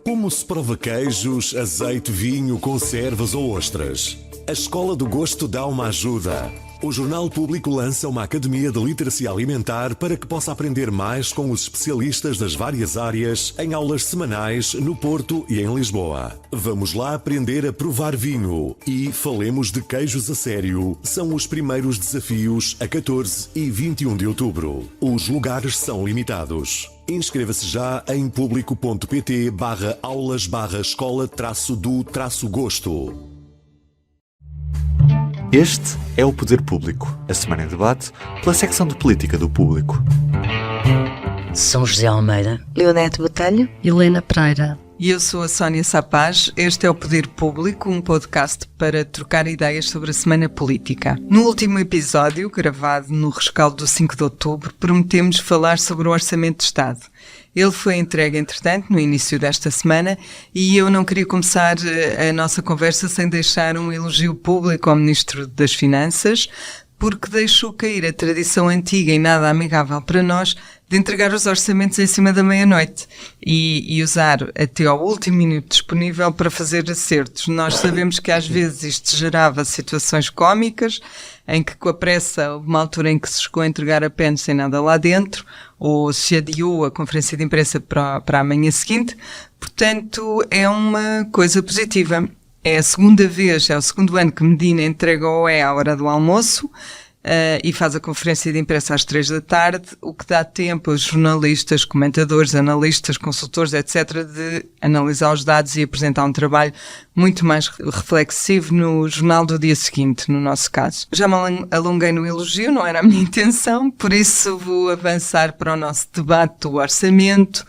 Como se prova queijos, azeite, vinho, conservas ou ostras? A Escola do Gosto dá uma ajuda. O Jornal Público lança uma academia de literacia alimentar para que possa aprender mais com os especialistas das várias áreas em aulas semanais no Porto e em Lisboa. Vamos lá aprender a provar vinho e falemos de queijos a sério. São os primeiros desafios a 14 e 21 de outubro. Os lugares são limitados. Inscreva-se já em público.pt/aulas/escola-do-gosto. Este é o Poder Público, a semana em debate pela secção de política do Público. São José Almeida, Leonete Botelho, Helena Pereira. E eu sou a Sónia Sapaz. Este é o Poder Público, um podcast para trocar ideias sobre a semana política. No último episódio, gravado no rescaldo do 5 de outubro, prometemos falar sobre o Orçamento de Estado. Ele foi entregue, entretanto, no início desta semana, e eu não queria começar a nossa conversa sem deixar um elogio público ao Ministro das Finanças, porque deixou cair a tradição antiga e nada amigável para nós de entregar os orçamentos em cima da meia-noite e usar até ao último minuto disponível para fazer acertos. Nós sabemos que às vezes isto gerava situações cómicas, em que com a pressa houve uma altura em que se chegou a entregar apenas sem nada lá dentro, ou se adiou a conferência de imprensa para a manhã seguinte. Portanto, é uma coisa positiva. É a segunda vez, é o segundo ano que Medina entrega ao OE à hora do almoço e faz a conferência de imprensa às 3 da tarde, o que dá tempo aos jornalistas, comentadores, analistas, consultores, etc., de analisar os dados e apresentar um trabalho muito mais reflexivo no jornal do dia seguinte, no nosso caso. Já me alonguei no elogio, não era a minha intenção, por isso vou avançar para o nosso debate do orçamento.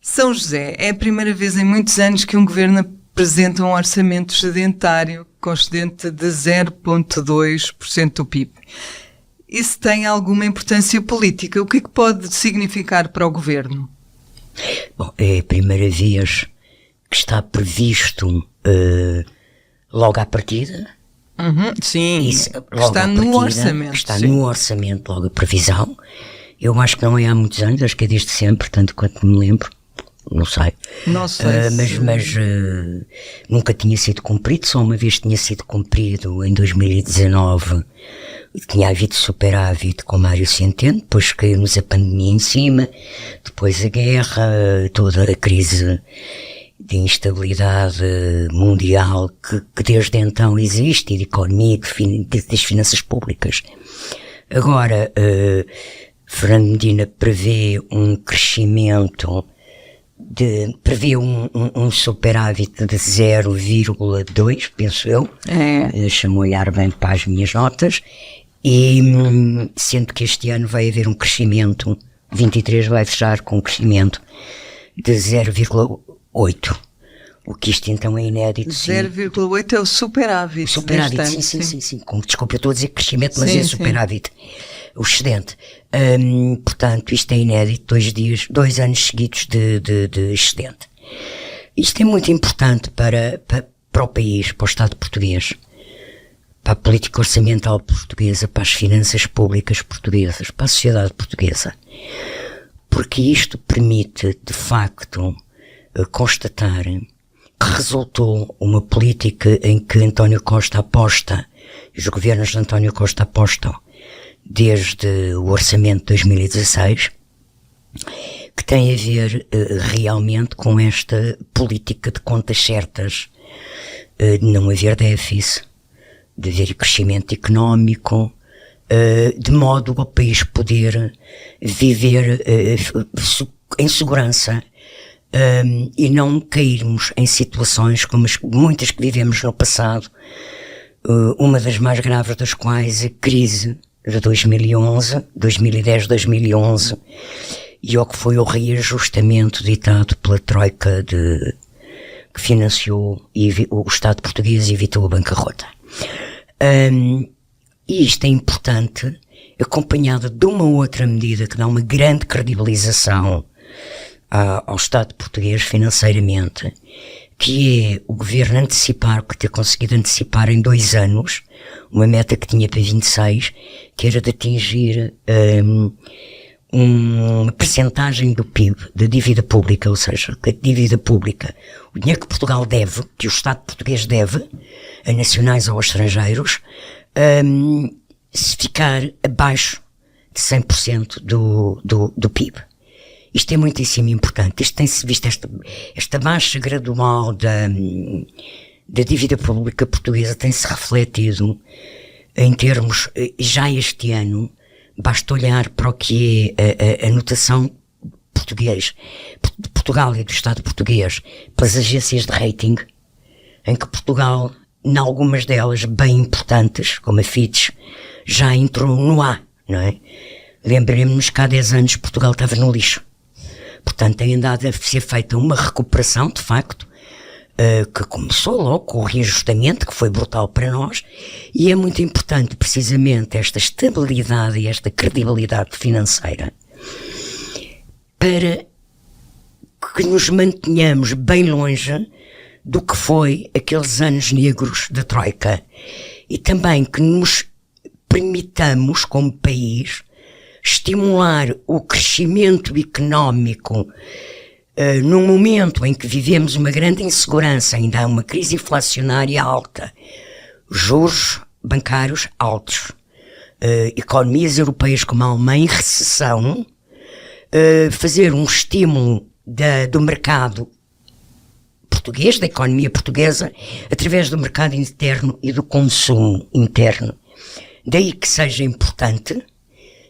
São José, é a primeira vez em muitos anos que um governo apresenta um orçamento excedentário com excedente de 0,2% do PIB. Isso tem alguma importância política? O que é que pode significar para o governo? Bom, é a primeira vez que está previsto logo à partida. Sim, Isso, está no orçamento. Está sim. no orçamento logo a previsão. Eu acho que não é há muitos anos, acho que é desde sempre, tanto quanto me lembro. Não sei. Não sei mas nunca tinha sido cumprido, só uma vez tinha sido cumprido em 2019. Tinha havido superávit com Mário Centeno, depois caiu-nos a pandemia em cima, depois a guerra, toda a crise de instabilidade mundial que desde então existe, e de economia, das finanças públicas. Agora, Fernando Medina prevê um crescimento prevê um superávit de 0,2, penso eu. Deixa-me olhar bem para as minhas notas. E sendo que este ano vai haver um crescimento, 23 vai fechar com um crescimento de 0,8. O que isto então é inédito. 0,8 é o superávit. O superávit, sim. Desculpa, eu estou a dizer crescimento, mas é superávit. O excedente. Portanto, isto é inédito, 2 anos seguidos de excedente. Isto é muito importante para o país, para o Estado português, para a política orçamental portuguesa, para as finanças públicas portuguesas, para a sociedade portuguesa. Porque isto permite, de facto, constatar que resultou uma política em que António Costa aposta, os governos de António Costa apostam, desde o orçamento de 2016, que tem a ver realmente com esta política de contas certas, de não haver déficit, de haver crescimento económico, de modo ao país poder viver em segurança e não cairmos em situações como muitas que vivemos no passado, uma das mais graves das quais a crise de 2010-2011, e ao que foi o reajustamento ditado pela Troika que financiou o Estado português e evitou a bancarrota. E isto é importante, acompanhado de uma outra medida que dá uma grande credibilização ao Estado português financeiramente, que é o governo ter conseguido antecipar em 2 anos uma meta que tinha para 26, que era de atingir uma percentagem do PIB, da dívida pública, ou seja, que a dívida pública, o dinheiro que Portugal deve, que o Estado português deve, a nacionais ou a estrangeiros, se ficar abaixo de 100% do PIB. Isto é muitíssimo importante. Isto tem-se visto, esta baixa gradual da dívida pública portuguesa tem-se refletido em termos, já este ano, basta olhar para o que é a notação português, de Portugal e do Estado português, pelas agências de rating, em que Portugal, em algumas delas bem importantes, como a Fitch, já entrou no A, não é? Lembremos que há 10 anos Portugal estava no lixo. Portanto, tem andado a ser feita uma recuperação, de facto, que começou logo com o reajustamento, que foi brutal para nós, e é muito importante, precisamente, esta estabilidade e esta credibilidade financeira para que nos mantenhamos bem longe do que foi aqueles anos negros da Troika, e também que nos permitamos, como país, estimular o crescimento económico num momento em que vivemos uma grande insegurança, ainda há uma crise inflacionária alta, juros bancários altos, economias europeias como a Alemanha em recessão, fazer um estímulo do mercado português, da economia portuguesa, através do mercado interno e do consumo interno. Daí que seja importante,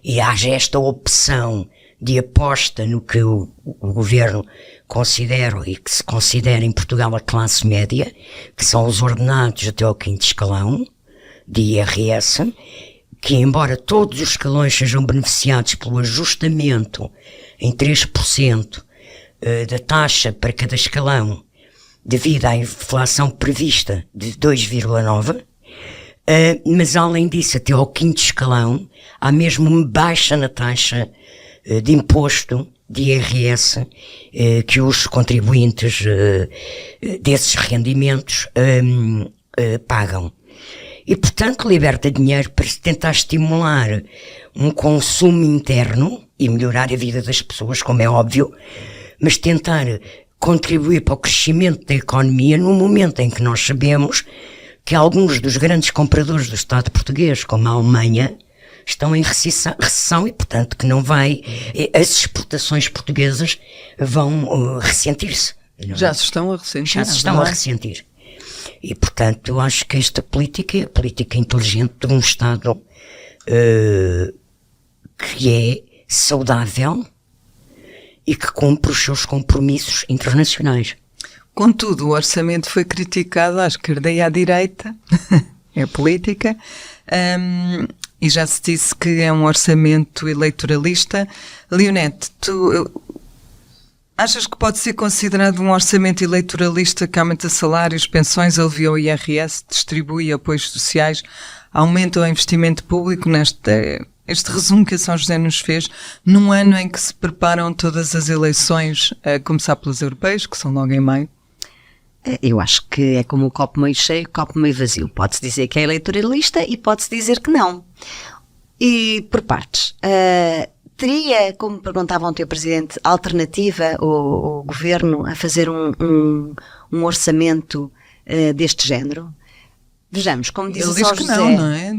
e haja esta opção de aposta no que o governo considera e que se considera em Portugal a classe média, que são os ordenados até ao 5º escalão de IRS, que embora todos os escalões sejam beneficiados pelo ajustamento em 3% da taxa para cada escalão devido à inflação prevista de 2,9%, mas além disso, até ao 5º escalão, há mesmo uma baixa na taxa de imposto de IRS que os contribuintes desses rendimentos pagam. E, portanto, liberta dinheiro para se tentar estimular um consumo interno e melhorar a vida das pessoas, como é óbvio, mas tentar contribuir para o crescimento da economia num momento em que nós sabemos que alguns dos grandes compradores do Estado português, como a Alemanha, estão em recessão e, portanto, que não vai... As exportações portuguesas vão ressentir-se. Já se estão a ressentir. Já se estão a ressentir. E, portanto, eu acho que esta política é a política inteligente de um Estado que é saudável e que cumpre os seus compromissos internacionais. Contudo, o orçamento foi criticado à esquerda e à direita, é política, e já se disse que é um orçamento eleitoralista. Leonete, tu achas que pode ser considerado um orçamento eleitoralista que aumenta salários, pensões, alivia o IRS, distribui apoios sociais, aumenta o investimento público este resumo que a São José nos fez, num ano em que se preparam todas as eleições, a começar pelas europeias, que são logo em maio? Eu acho que é como o copo meio cheio, o copo meio vazio. Pode-se dizer que é eleitoralista e pode-se dizer que não. E por partes. Teria, como perguntava ontem o Presidente, alternativa o Governo a fazer um orçamento deste género? Vejamos, como diz Ele a São diz que José... não é?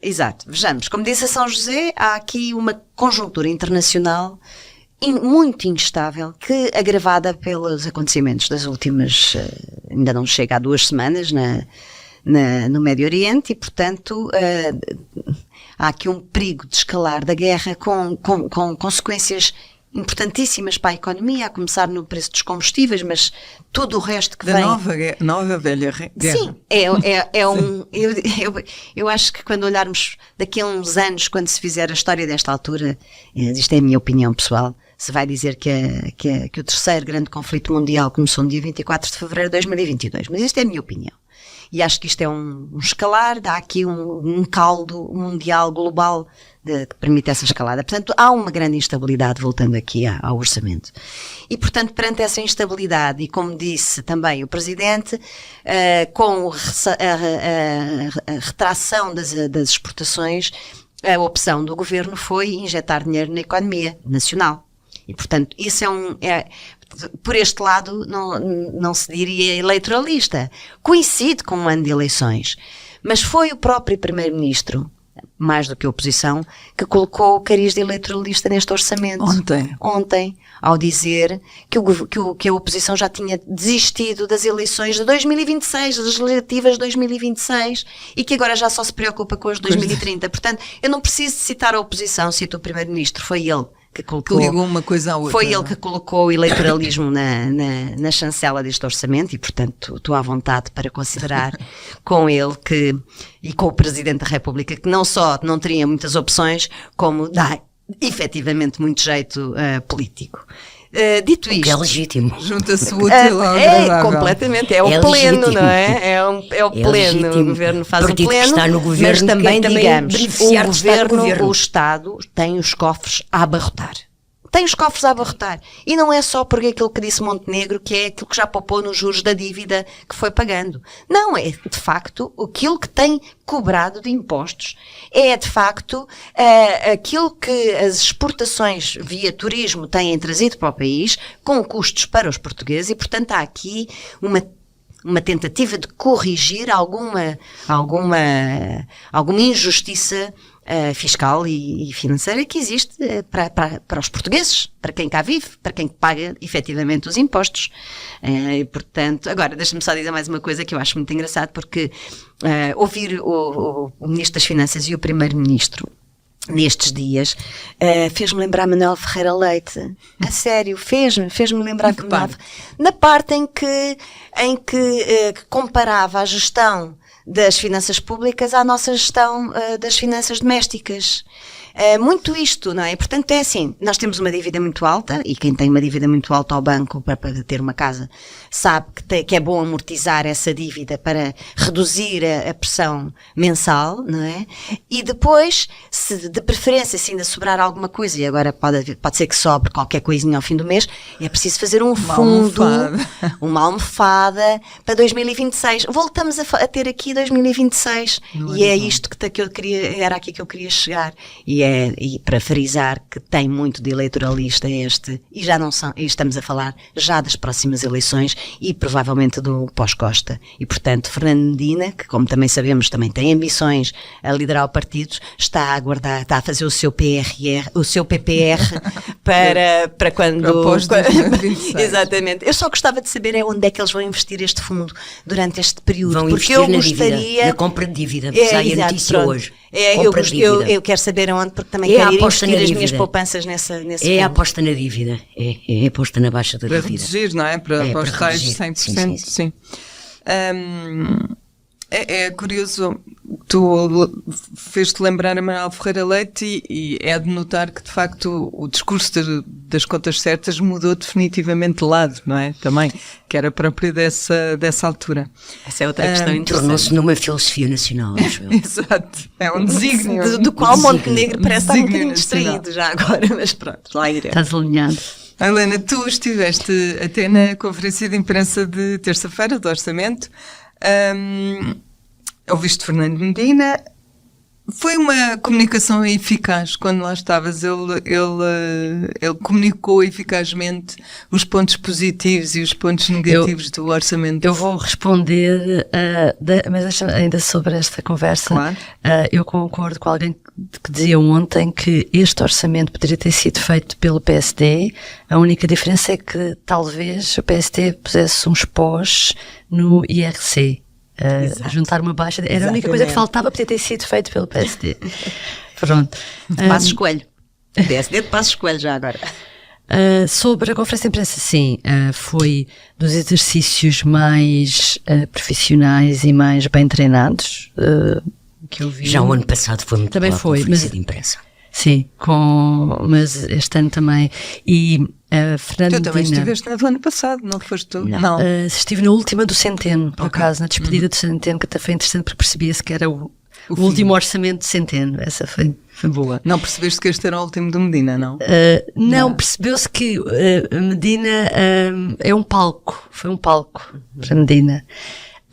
Exato, vejamos, como disse a São José, há aqui uma conjuntura internacional muito instável, que agravada pelos acontecimentos das últimas, ainda não chega a 2 semanas no Médio Oriente, e portanto há aqui um perigo de escalar da guerra com consequências importantíssimas para a economia, a começar no preço dos combustíveis, mas todo o resto que vem... nova velha guerra. Sim, eu acho que quando olharmos daqui a uns anos, quando se fizer a história desta altura, isto é a minha opinião pessoal, se vai dizer que o terceiro grande conflito mundial começou no dia 24 de fevereiro de 2022, mas isto é a minha opinião. E acho que isto é um escalar, dá aqui um caldo mundial, global, que permite essa escalada. Portanto, há uma grande instabilidade, voltando aqui ao orçamento. E, portanto, perante essa instabilidade, e como disse também o Presidente, com a retração das exportações, a opção do governo foi injetar dinheiro na economia nacional. E, portanto, isso por este lado, não se diria eleitoralista. Coincide com um ano de eleições. Mas foi o próprio Primeiro-Ministro, mais do que a oposição, que colocou o cariz de eleitoralista neste orçamento. Ontem, ao dizer que a oposição já tinha desistido das eleições de 2026, das legislativas de 2026, e que agora já só se preocupa com as de 2030. Portanto, eu não preciso de citar a oposição, cito o Primeiro-Ministro, foi ele que colocou, ligou uma coisa à outra. Foi ele que colocou o eleitoralismo na chancela deste orçamento, e portanto estou à vontade para considerar com ele e com o Presidente da República, que não só não teria muitas opções, como dá efetivamente muito jeito político. Dito isto, que é legítimo. Junta-se o útil ao agradável. Completamente, é o pleno, legítimo. Não é? É o pleno, legítimo. O governo faz o Partido que pleno, está no governo, mas também, digamos, beneficiar o de estar no governo. o Estado tem os cofres a abarrotar. Tem os cofres a abarrotar. E não é só porque aquilo que disse Montenegro, que é aquilo que já poupou nos juros da dívida que foi pagando. Não, é de facto aquilo que tem cobrado de impostos. É de facto aquilo que as exportações via turismo têm trazido para o país, com custos para os portugueses, e portanto há aqui uma tentativa de corrigir alguma injustiça fiscal e financeira que existe para os portugueses, para quem cá vive, para quem paga efetivamente os impostos. E, portanto, agora, deixa-me só dizer mais uma coisa que eu acho muito engraçado, porque ouvir o Ministro das Finanças e o Primeiro-Ministro nestes dias fez-me lembrar Manuel Ferreira Leite. A sério, fez-me lembrar na parte em que comparava a gestão das finanças públicas à nossa gestão das finanças domésticas. Muito isto, não é? Portanto, é assim, nós temos uma dívida muito alta, e quem tem uma dívida muito alta ao banco para ter uma casa sabe que é bom amortizar essa dívida para reduzir a pressão mensal, não é? E depois, se de preferência se ainda sobrar alguma coisa, e agora pode ser que sobre qualquer coisinha ao fim do mês, é preciso fazer uma almofada para 2026. Voltamos a ter aqui 2026, e é isto que eu queria, era aqui que eu queria chegar. E para frisar que tem muito de eleitoralista e estamos a falar já das próximas eleições e provavelmente do pós-Costa. E portanto, Fernando Medina, que como também sabemos também tem ambições a liderar o partido, está a aguardar, está a fazer o seu PPR para quando... Para pós 2026. Exatamente. Eu só gostava de saber onde é que eles vão investir este fundo durante este período. Vão porque investir eu na gostaria... dívida, na compra de dívida, sai a notícia hoje. Eu quero saber aonde, porque também quero investir as minhas poupanças nesse fundo. A aposta na dívida, é a aposta na baixa da dívida. Para reduzir, não é? Para os tais 100%, sim. É curioso, tu fez-te lembrar a Manuel Ferreira Leite e é de notar que de facto o discurso das contas certas mudou definitivamente de lado, não é? Também, que era próprio dessa altura. Essa é outra questão interessante. Tornou-se numa filosofia nacional, acho eu. Exato, é um desígnio. Do qual Montenegro parece estar um bocadinho distraído já agora, mas pronto, lá iremos. Estás alinhado. Helena, tu estiveste até na conferência de imprensa de terça-feira do Orçamento. Ouviste Fernando Medina. Foi uma comunicação eficaz quando lá estavas. Ele comunicou eficazmente os pontos positivos e os pontos negativos do orçamento. Eu vou responder, mas deixa-me ainda sobre esta conversa. Claro. Eu concordo com alguém que dizia ontem que este orçamento poderia ter sido feito pelo PSD. A única diferença é que talvez o PSD pusesse uns pós no IRC. Juntar uma baixa, era a única coisa que faltava para ter sido feito pelo PSD. Pronto. Passos Coelho. PSD de Passos Coelho já agora. Sobre a conferência de imprensa, sim, foi dos exercícios mais profissionais e mais bem treinados que eu vi. Já o ano passado foi muito também boa a foi, conferência de imprensa. Sim, mas este ano também. E Fernando Tu também Medina, estiveste no ano passado, não foste tu? Não. estive na última do Centeno, por acaso, na despedida do Centeno, que até foi interessante porque percebia-se que era o último orçamento de Centeno. Essa foi boa. Não percebeste que este era o último do Medina, não? Não, percebeu-se que Medina é um palco, foi um palco para Medina.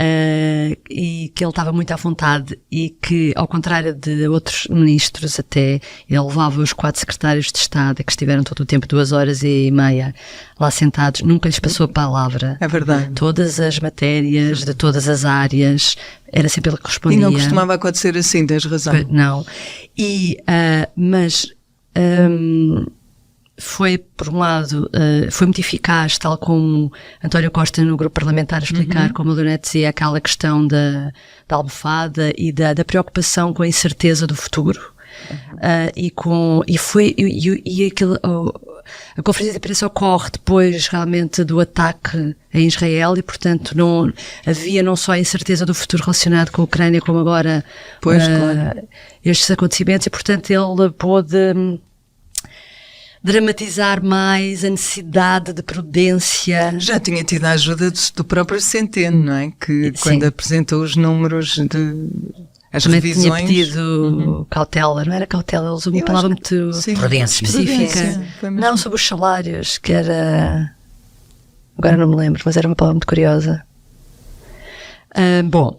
e que ele estava muito à vontade e que, ao contrário de outros ministros até, ele levava os 4 secretários de Estado que estiveram todo o tempo 2h30 lá sentados, nunca lhes passou a palavra. É verdade. Todas as matérias, de todas as áreas, era sempre ele que respondia. E não costumava acontecer assim, tens razão. Não. Mas foi, por um lado, foi muito eficaz, tal como António Costa no grupo parlamentar a explicar, como a Leonete dizia, aquela questão da almofada e da preocupação com a incerteza do futuro. A conferência de imprensa ocorre depois realmente do ataque em Israel e, portanto, não havia não só a incerteza do futuro relacionado com a Ucrânia, como agora claro, estes acontecimentos, e, portanto, ele pôde dramatizar mais a necessidade de prudência. Já tinha tido a ajuda do próprio Centeno, não é? Que quando apresentou os números as também revisões... tinha pedido cautela, não era cautela, ele usou uma palavra muito Prudência. específica. Não, sobre os salários, que era... Agora não me lembro, mas era uma palavra muito curiosa. Bom,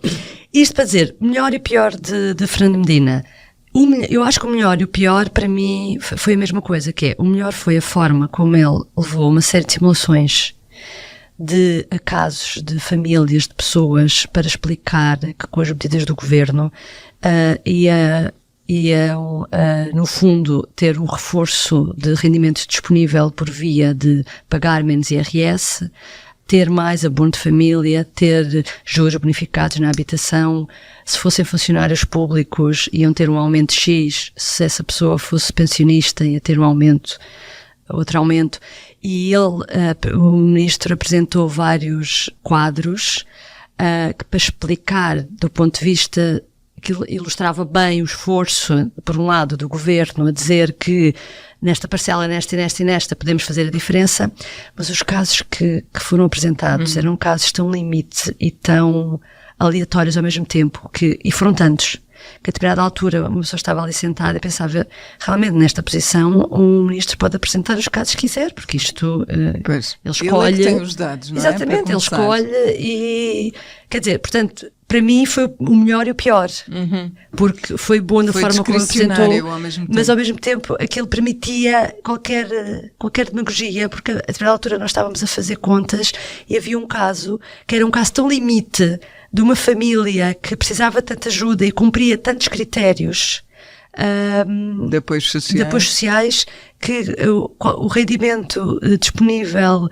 isto para dizer, melhor e pior de Fernando Medina. Eu acho que o melhor e o pior para mim foi a mesma coisa, que é, o melhor foi a forma como ele levou uma série de simulações de casos de famílias, de pessoas, para explicar que com as medidas do governo no fundo, ter um reforço de rendimentos disponível por via de pagar menos IRS, ter mais abono de família, ter juros bonificados na habitação. Se fossem funcionários públicos, iam ter um aumento X. Se essa pessoa fosse pensionista, ia ter outro aumento. E o ministro apresentou vários quadros que, para explicar, do ponto de vista que ilustrava bem o esforço, por um lado, do governo a dizer que nesta parcela, nesta e nesta, podemos fazer a diferença, mas os casos que foram apresentados eram casos tão limite e tão aleatórios ao mesmo tempo, e foram tantos, que a determinada altura uma pessoa estava ali sentada e pensava, realmente nesta posição um ministro pode apresentar os casos que quiser, porque isto ele escolhe... Ele é que tem os dados, não é? Exatamente, ele escolhe e... Quer dizer, portanto, para mim foi o melhor e o pior, porque foi bom na forma como apresentou, mas ao mesmo tempo aquilo permitia qualquer demagogia, porque a determinada altura nós estávamos a fazer contas e havia um caso que era um caso tão limite de uma família que precisava de tanta ajuda e cumpria tantos critérios de apoios sociais que o rendimento disponível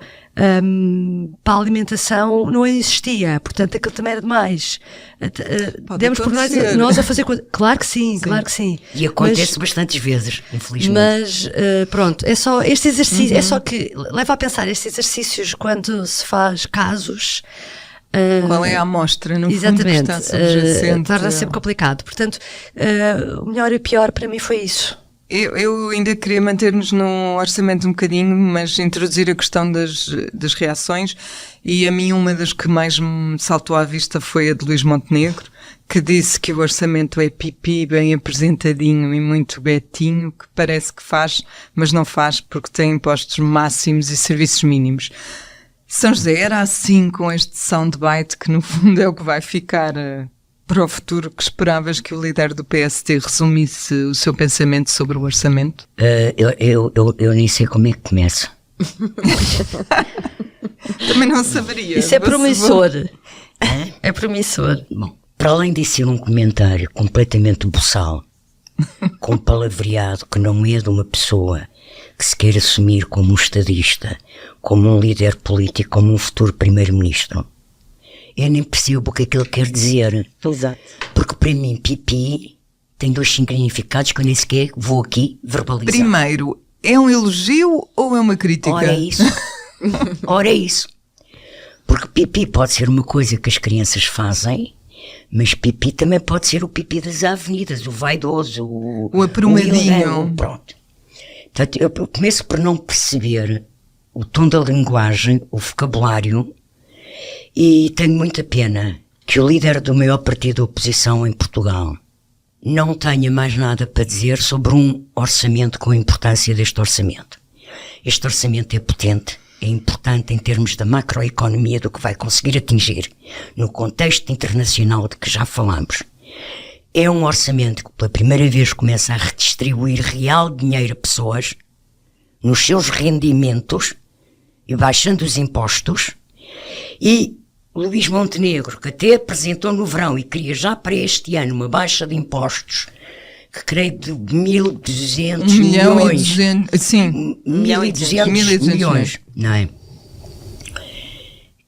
para a alimentação não existia, portanto aquilo também era demais. Demos por nós a fazer coisas. Claro que sim. E acontece bastantes vezes, infelizmente. Mas pronto, é só este exercício, é só que leva a pensar estes exercícios quando se faz casos. Qual é a amostra, no exatamente, fundo, que está subjacente? Torna sempre complicado. Portanto, o melhor e o pior para mim foi isso. Eu ainda queria manter-nos no orçamento um bocadinho, mas introduzir a questão das reações, e a mim uma das que mais me saltou à vista foi a de Luís Montenegro, que disse que o orçamento é pipi, bem apresentadinho e muito betinho, que parece que faz, mas não faz porque tem impostos máximos e serviços mínimos. São José, era assim com este soundbite que no fundo é o que vai ficar para o futuro, que esperavas que o líder do PST resumisse o seu pensamento sobre o orçamento? Eu nem sei como é que começa. Também não saberia. Isso é promissor. É promissor. Bom, para além de ser um comentário completamente boçal, com palavreado que não é de uma pessoa que se queira assumir como um estadista, como um líder político, como um futuro primeiro-ministro, eu nem percebo o que é que ele quer dizer. Exato. Porque para mim, pipi tem 2 significados que eu nem sequer vou aqui verbalizar. Primeiro, é um elogio ou é uma crítica? Ora é isso. Porque pipi pode ser uma coisa que as crianças fazem, mas pipi também pode ser o pipi das avenidas, o vaidoso, o aprumadinho. Pronto. Portanto, eu começo por não perceber o tom da linguagem, o vocabulário, e tenho muita pena que o líder do maior partido da oposição em Portugal não tenha mais nada para dizer sobre um orçamento com a importância deste orçamento. Este orçamento é potente, é importante em termos da macroeconomia do que vai conseguir atingir no contexto internacional de que já falamos. É um orçamento que pela primeira vez começa a redistribuir real dinheiro a pessoas nos seus rendimentos e baixando os impostos. E Luís Montenegro, que até apresentou no verão e queria já para este ano uma baixa de impostos, que creio de 1.200 milhões. Sim. 1.200 milhões, não é?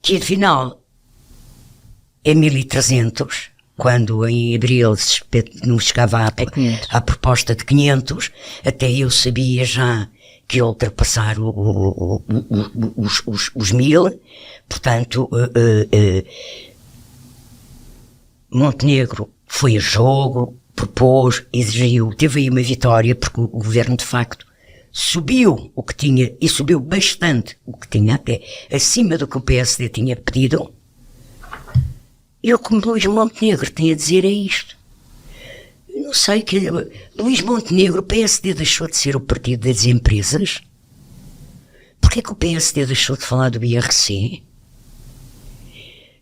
Que afinal é 1.300, quando em abril não chegava à proposta de 500, até eu sabia já que ia ultrapassar os 1.000, portanto, Montenegro foi a jogo, propôs, exigiu, teve aí uma vitória, porque o governo de facto subiu o que tinha, e subiu bastante o que tinha, até acima do que o PSD tinha pedido. E o que Luís Montenegro tem a dizer é isto. Eu não sei, que Luís Montenegro, o PSD deixou de ser o partido das empresas? Porquê que o PSD deixou de falar do IRC?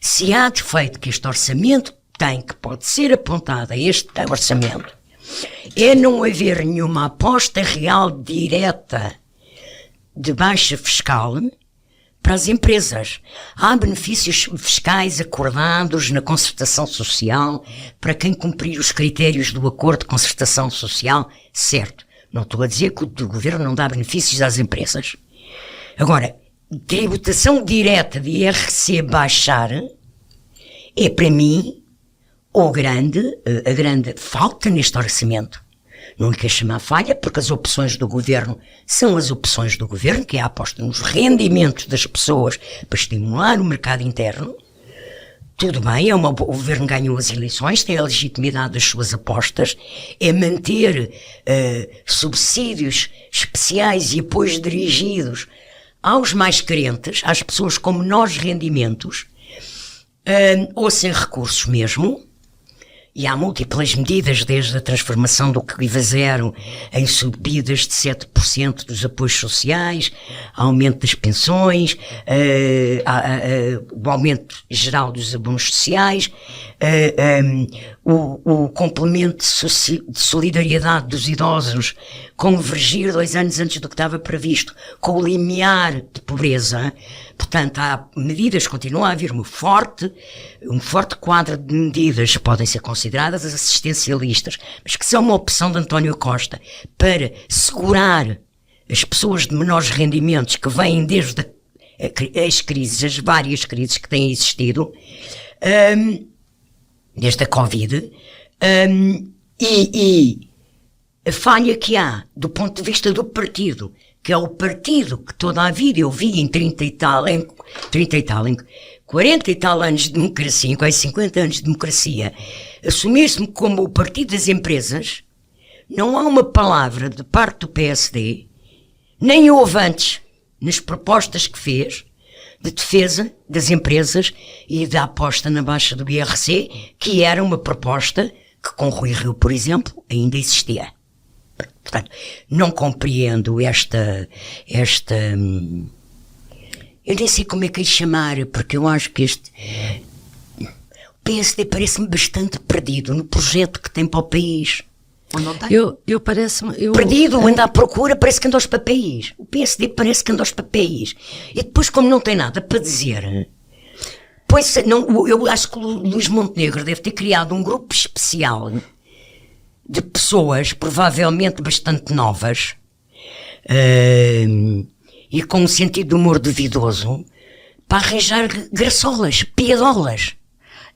Se há defeito que este orçamento tem, que pode ser apontado a este orçamento, é não haver nenhuma aposta real direta de baixa fiscal para as empresas. Há benefícios fiscais acordados na concertação social para quem cumprir os critérios do acordo de concertação social, certo. Não estou a dizer que o governo não dá benefícios às empresas. Agora, tributação direta de IRC baixar é, para mim, a grande falta neste orçamento. Não lhe quero chamar falha, porque as opções do governo são as opções do governo, que é a aposta nos rendimentos das pessoas para estimular o mercado interno. Tudo bem, o governo ganhou as eleições, tem a legitimidade das suas apostas, é manter subsídios especiais e apoios dirigidos aos mais carentes, às pessoas com menores rendimentos, ou sem recursos mesmo. E há múltiplas medidas, desde a transformação do IVA zero em subidas de 7% dos apoios sociais, aumento das pensões, o aumento geral dos abonos sociais, o complemento de solidariedade dos idosos convergir 2 anos antes do que estava previsto com o limiar de pobreza. Portanto, há medidas, continua a haver um forte quadro de medidas que podem ser consideradas assistencialistas, mas que são uma opção de António Costa para segurar as pessoas de menores rendimentos que vêm desde as crises, as várias crises que têm existido, desde a Covid, e a falha que há do ponto de vista do partido, que é o partido que toda a vida eu vi em 40 e tal anos de democracia, em quase 50 anos de democracia, assumir-se-me como o partido das empresas. Não há uma palavra de parte do PSD, nem houve antes, nas propostas que fez, de defesa das empresas e da aposta na baixa do IRC, que era uma proposta que com Rui Rio, por exemplo, ainda existia. Portanto, não compreendo esta eu nem sei como é que é chamar, porque eu acho que o PSD parece-me bastante perdido no projeto que tem para o país. Ou não tem? Eu parece-me... Perdido, anda à procura, parece que anda aos papéis. O PSD parece que anda aos papéis. E depois, como não tem nada para dizer, pois, não, eu acho que o Luís Montenegro deve ter criado um grupo especial de pessoas, provavelmente bastante novas, e com um sentido de humor duvidoso, para arranjar graçolas, piadolas.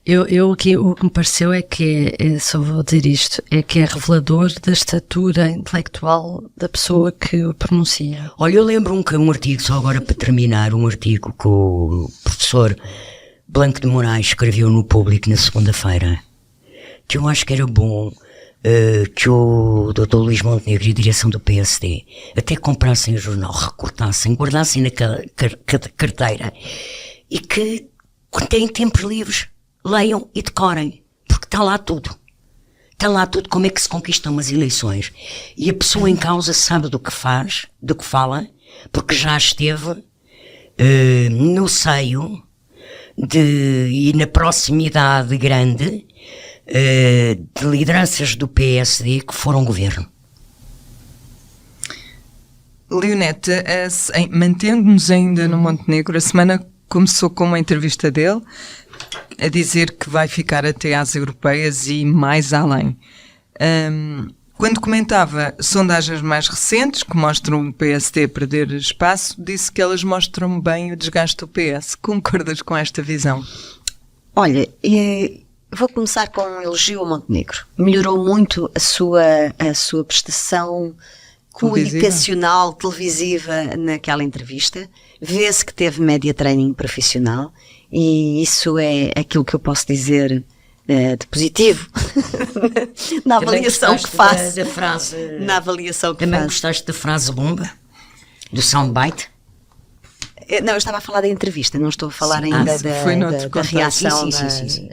O que me pareceu é que, só vou dizer isto, é que é revelador da estatura intelectual da pessoa que o pronuncia. Olha, eu lembro um artigo, só agora para terminar, um artigo que o professor Blanco de Moraes escreveu no Público na segunda-feira, que eu acho que era bom que o Dr. Luís Montenegro e a direção do PSD até comprassem o jornal, recortassem, guardassem na carteira e que, quando têm tempos livres, leiam e decorem, porque está lá tudo. Está lá tudo, como é que se conquistam umas eleições. E a pessoa em causa sabe do que faz, do que fala, porque já esteve no seio e na proximidade grande de lideranças do PSD que foram governo. Leonete, mantendo-nos ainda no Montenegro, a semana começou com uma entrevista dele a dizer que vai ficar até às europeias e mais além. Quando comentava sondagens mais recentes que mostram o PSD perder espaço, disse que elas mostram bem o desgaste do PS. Concordas com esta visão? Olha, vou começar com um elogio ao Montenegro. Melhorou muito a sua prestação comunicacional, televisiva naquela entrevista. Vê-se que teve média training profissional e isso é aquilo que eu posso dizer de positivo na avaliação que faço. Da frase, na avaliação que também faço. gostaste da frase bomba? Do soundbite? Não, eu estava a falar da entrevista, não estou a falar ainda da reação. Sim.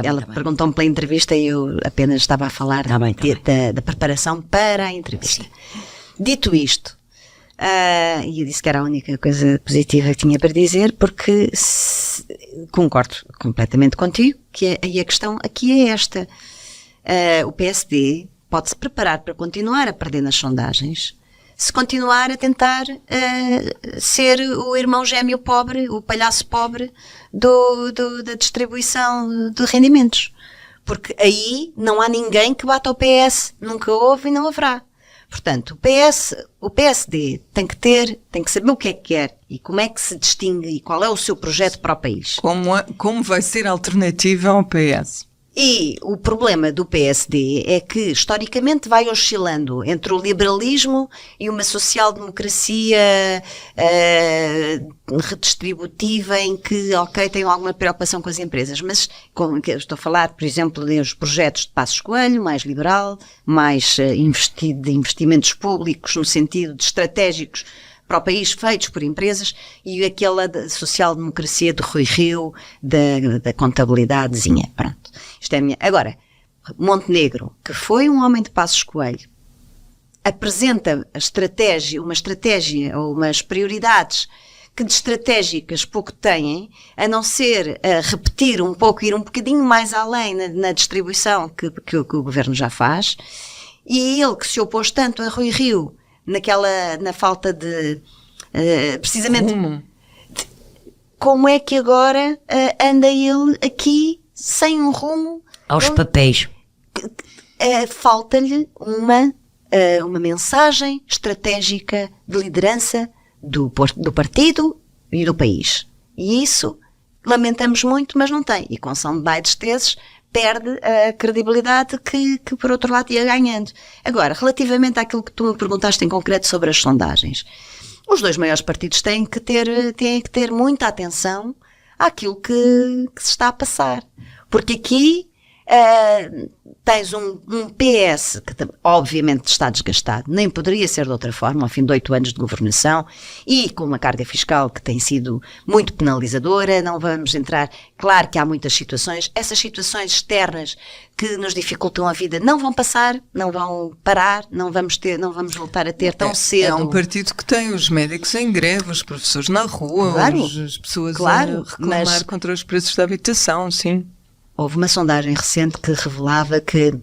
Ela perguntou-me pela entrevista e eu apenas estava a falar da preparação para a entrevista. Dito isto, e eu disse que era a única coisa positiva que tinha para dizer, porque concordo completamente contigo, e a questão aqui é esta. O PSD pode-se preparar para continuar a perder nas sondagens, se continuar a tentar ser o irmão gêmeo pobre, o palhaço pobre da distribuição de rendimentos. Porque aí não há ninguém que bata ao PS, nunca houve e não haverá. Portanto, o PSD tem que saber o que é que quer e como é que se distingue e qual é o seu projeto para o país. Como vai ser a alternativa ao PS? E o problema do PSD é que, historicamente, vai oscilando entre o liberalismo e uma social-democracia redistributiva em que, tem alguma preocupação com as empresas, mas estou a falar, por exemplo, dos projetos de Passos Coelho, mais liberal, mais de investimentos públicos no sentido de estratégicos para o país, feitos por empresas, e aquela social-democracia de Rui Rio, da contabilidadezinha. Pronto. Isto é a minha. Agora, Montenegro, que foi um homem de Passos Coelho, apresenta uma estratégia ou umas prioridades que de estratégicas pouco têm, a não ser repetir um pouco, ir um bocadinho mais além na distribuição que o governo já faz, e ele que se opôs tanto a Rui Rio, na falta de precisamente como é que agora anda ele aqui sem um rumo aos papéis? Falta-lhe uma mensagem estratégica de liderança do partido e do país, e isso lamentamos muito, mas não tem, e com soundbites desses perde a credibilidade que por outro lado ia ganhando. Agora, relativamente àquilo que tu me perguntaste em concreto sobre as sondagens, os dois maiores partidos têm que ter muita atenção àquilo que se está a passar. Porque aqui tens um PS que obviamente está desgastado, nem poderia ser de outra forma, ao fim de 8 anos de governação, e com uma carga fiscal que tem sido muito penalizadora. Não vamos entrar, claro que há muitas situações, essas situações externas que nos dificultam a vida não vão passar, não vão parar, não vamos voltar a ter tão cedo. É um partido que tem os médicos em greve, os professores na rua, as pessoas a reclamar contra os preços da habitação, sim. Houve uma sondagem recente que revelava que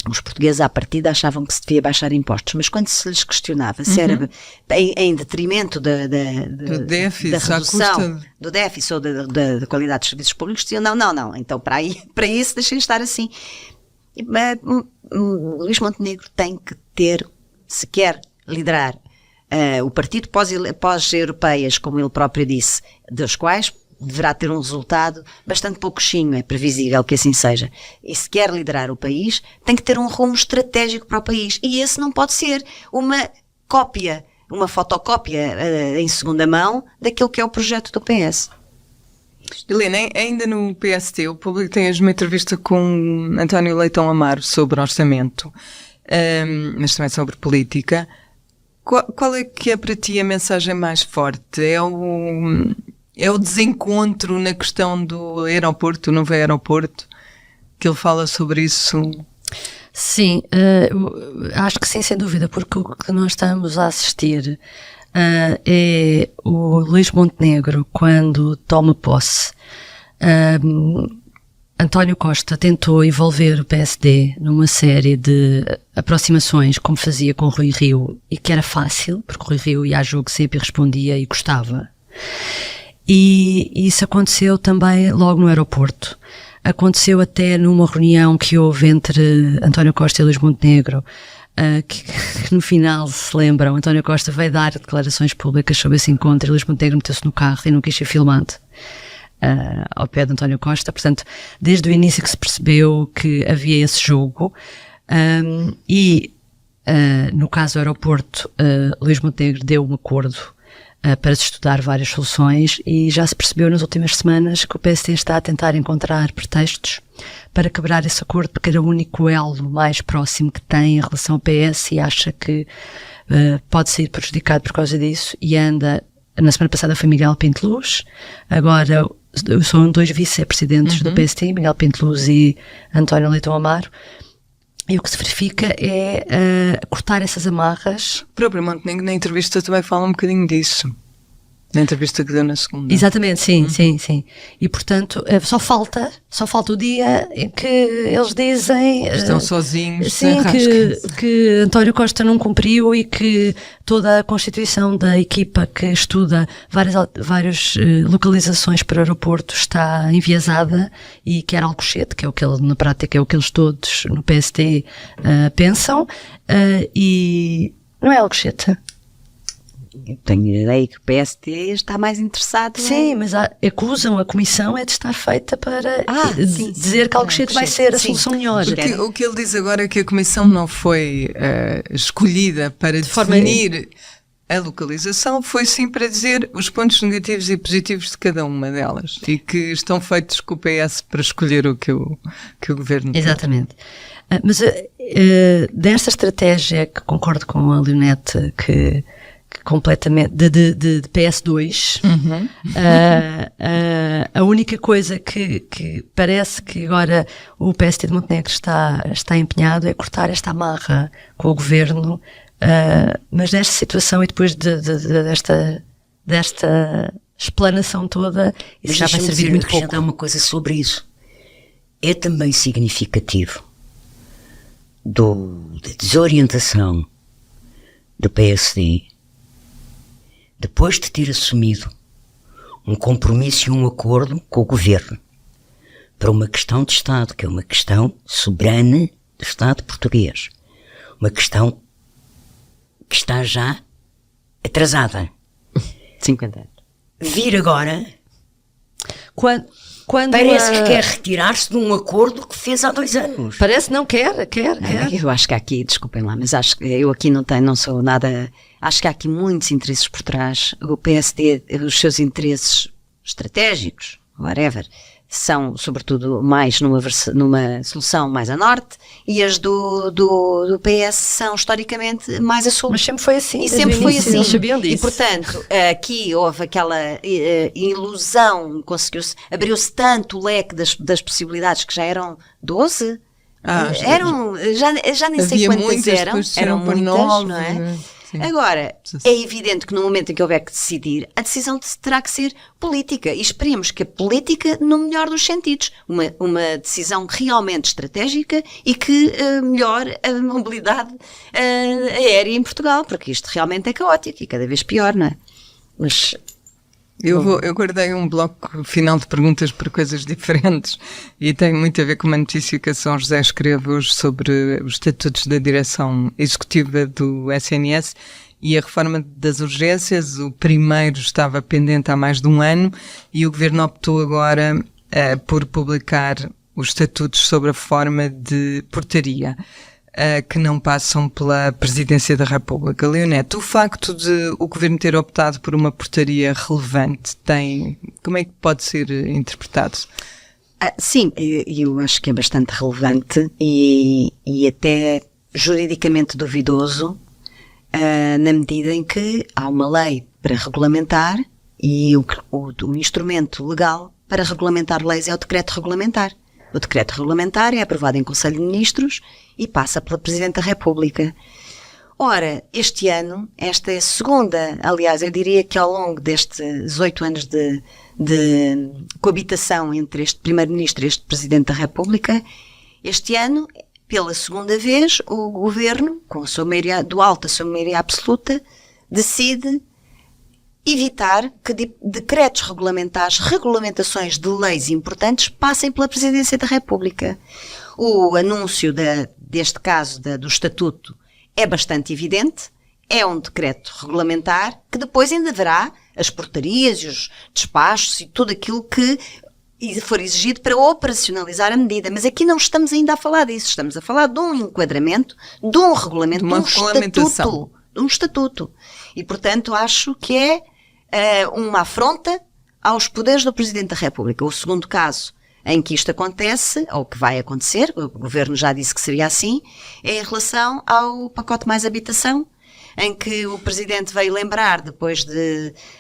os portugueses à partida achavam que se devia baixar impostos, mas quando se lhes questionava se era em detrimento da redução do déficit ou da qualidade dos serviços públicos, diziam não, então para isso deixem estar assim. Luís Montenegro tem que ter, se quer liderar o partido pós-europeias, como ele próprio disse, dos quais deverá ter um resultado bastante pouquinho, é previsível que assim seja. E se quer liderar o país, tem que ter um rumo estratégico para o país. E esse não pode ser uma fotocópia em segunda mão daquilo que é o projeto do PS. Helena, ainda no PST, o Público tem uma entrevista com António Leitão Amaro sobre orçamento, mas também sobre política. Qual é que é para ti a mensagem mais forte? É o desencontro na questão do aeroporto, do novo aeroporto, que ele fala sobre isso? Sim, acho que sim, sem dúvida, porque o que nós estamos a assistir é o Luís Montenegro, quando toma posse. António Costa tentou envolver o PSD numa série de aproximações, como fazia com o Rui Rio, e que era fácil, porque o Rui Rio ia a jogo sempre e respondia e gostava. E isso aconteceu também logo no aeroporto. Aconteceu até numa reunião que houve entre António Costa e Luís Montenegro, que no final, se lembram, António Costa veio dar declarações públicas sobre esse encontro e Luís Montenegro meteu-se no carro e não quis ser filmado ao pé de António Costa. Portanto, desde o início que se percebeu que havia esse jogo, no caso do aeroporto, Luís Montenegro deu um acordo para se estudar várias soluções, e já se percebeu nas últimas semanas que o PSD está a tentar encontrar pretextos para quebrar esse acordo, porque era o único elo mais próximo que tem em relação ao PS, e acha que pode ser prejudicado por causa disso, e anda. Na semana passada foi Miguel Pinteluz, agora são 2 vice-presidentes do PSD, Miguel Pinteluz e António Leitão Amaro, e o que se verifica é cortar essas amarras. O próprio Montenegro, na entrevista, também fala um bocadinho disso. Na entrevista que deu na segunda. Exatamente, sim. E, portanto, só falta o dia em que eles dizem... Estão sozinhos, sim, que António Costa não cumpriu, e que toda a constituição da equipa que estuda várias localizações para o aeroporto está enviesada, e que era Alcochete, que é o que na prática é o que eles todos no PSD pensam, e não é Alcochete. Eu tenho a ideia que o PSD está mais interessado. Sim, mas acusam a comissão de estar feita para dizer que Alcochete vai ser a solução melhor. O que ele diz agora é que a comissão não foi escolhida para definir a localização, foi sim para dizer os pontos negativos e positivos de cada uma delas, e que estão feitos com o PS para escolher o que o governo quer. Exatamente. Mas desta estratégia, que concordo com a Leonete, que completamente de PS2, a única coisa que parece que agora o PSD de Montenegro está empenhado é cortar esta amarra com o governo, mas nesta situação, e depois desta explanação toda, isso já vai servir muito pouco. Acrescentar uma coisa sobre isso. É também significativo da desorientação do PSD, depois de ter assumido um compromisso e um acordo com o governo para uma questão de Estado, que é uma questão soberana do Estado português, uma questão que está já atrasada. 50 anos. Vir agora, Quando parece que quer retirar-se de um acordo que fez há 2 anos. Parece, não quer. Eu acho que há aqui, desculpem lá, mas acho que eu aqui não sou nada. Acho que há aqui muitos interesses por trás. O PSD, os seus interesses estratégicos, whatever, são sobretudo mais numa solução mais a norte, e as do PS são historicamente mais a sul. Mas sempre foi assim. E sempre foi assim. Eles sabiam disso. E portanto, aqui houve aquela ilusão, abriu-se tanto o leque das possibilidades, que já eram 12. Já nem sei quantas eram muitas, não é? Sim. Agora, é evidente que no momento em que houver que decidir, a decisão terá que ser política, e esperemos que a política, no melhor dos sentidos, uma decisão realmente estratégica e que melhore a mobilidade aérea em Portugal, porque isto realmente é caótico e cada vez pior, não é? Mas... Eu guardei um bloco final de perguntas para coisas diferentes, e tem muito a ver com uma notícia que a São José escreve hoje sobre os estatutos da direção executiva do SNS e a reforma das urgências. O primeiro estava pendente há mais de 1 ano, e o Governo optou agora por publicar os estatutos sobre a forma de portaria, que não passam pela Presidência da República. Leonete, o facto de o Governo ter optado por uma portaria relevante, como é que pode ser interpretado? Sim, eu acho que é bastante relevante e até juridicamente duvidoso, na medida em que há uma lei para regulamentar, e o instrumento legal para regulamentar leis é o decreto regulamentar. O decreto regulamentar é aprovado em Conselho de Ministros e passa pela Presidente da República. Ora, este ano, esta é a segunda, aliás, eu diria que ao longo destes 8 anos de coabitação entre este Primeiro-Ministro e este Presidente da República, este ano, pela segunda vez, o Governo, com a sua maioria, do alto a sua maioria absoluta, decide evitar que decretos regulamentares, regulamentações de leis importantes, passem pela Presidência da República. O anúncio deste caso do Estatuto é bastante evidente, é um decreto regulamentar que depois ainda haverá as portarias e os despachos e tudo aquilo que for exigido para operacionalizar a medida. Mas aqui não estamos ainda a falar disso, estamos a falar de um enquadramento, de um regulamento, de um estatuto. E, portanto, acho que é uma afronta aos poderes do Presidente da República. O segundo caso em que isto acontece, ou que vai acontecer, o Governo já disse que seria assim, é em relação ao pacote mais habitação, em que o Presidente veio lembrar, depois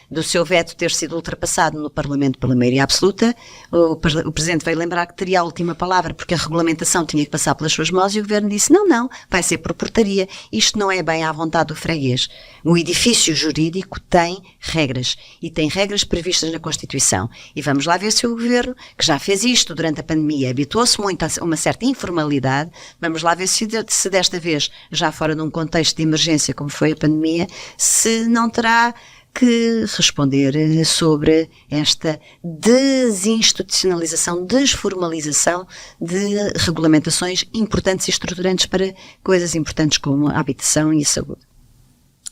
do seu veto ter sido ultrapassado no Parlamento pela maioria absoluta, o Presidente veio lembrar que teria a última palavra, porque a regulamentação tinha que passar pelas suas mãos, e o Governo disse, não, vai ser por portaria, isto não é bem à vontade do freguês. O edifício jurídico tem regras, e tem regras previstas na Constituição, e vamos lá ver se o Governo, que já fez isto durante a pandemia, habituou-se muito a uma certa informalidade, vamos lá ver se desta vez, já fora de um contexto de emergência como foi a pandemia, se não terá que responder sobre esta desinstitucionalização, desformalização de regulamentações importantes e estruturantes para coisas importantes como a habitação e a saúde.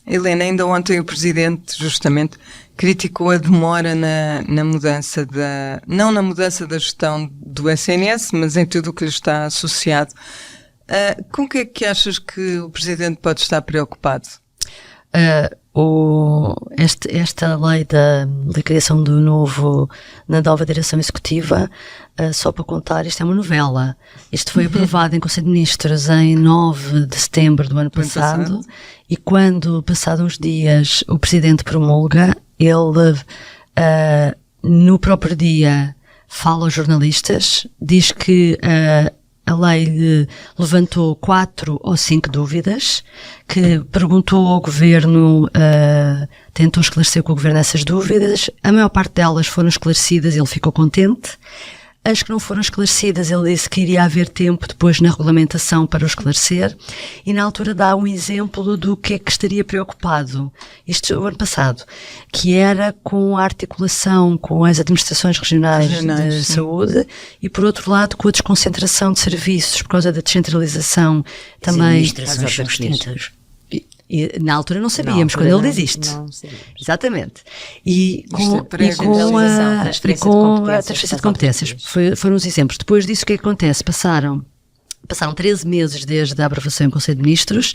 Helena, ainda ontem o Presidente justamente criticou a demora na mudança não na mudança da gestão do SNS, mas em tudo o que lhe está associado. Com o que é que achas que o Presidente pode estar preocupado? Esta lei da criação da nova direção executiva, só para contar, isto é uma novela. Isto foi aprovado em Conselho de Ministros em 9 de setembro do ano passado, e quando, passados uns dias, o Presidente promulga, ele, no próprio dia, fala aos jornalistas, diz que a lei levantou 4 ou 5 dúvidas, que perguntou ao Governo, tentou esclarecer com o Governo essas dúvidas. A maior parte delas foram esclarecidas, ele ficou contente. As que não foram esclarecidas, ele disse que iria haver tempo depois na regulamentação para o esclarecer, e na altura dá um exemplo do que é que estaria preocupado, isto o ano passado, que era com a articulação com as administrações regionais de saúde, e por outro lado com a desconcentração de serviços por causa da descentralização também. Administrações substitutas. E na altura não sabíamos, quando ele diz isto. Não sabíamos. Exatamente. E com a transferência de competências. Foram os exemplos. Depois disso, o que acontece? Passaram 13 meses desde a aprovação em Conselho de Ministros,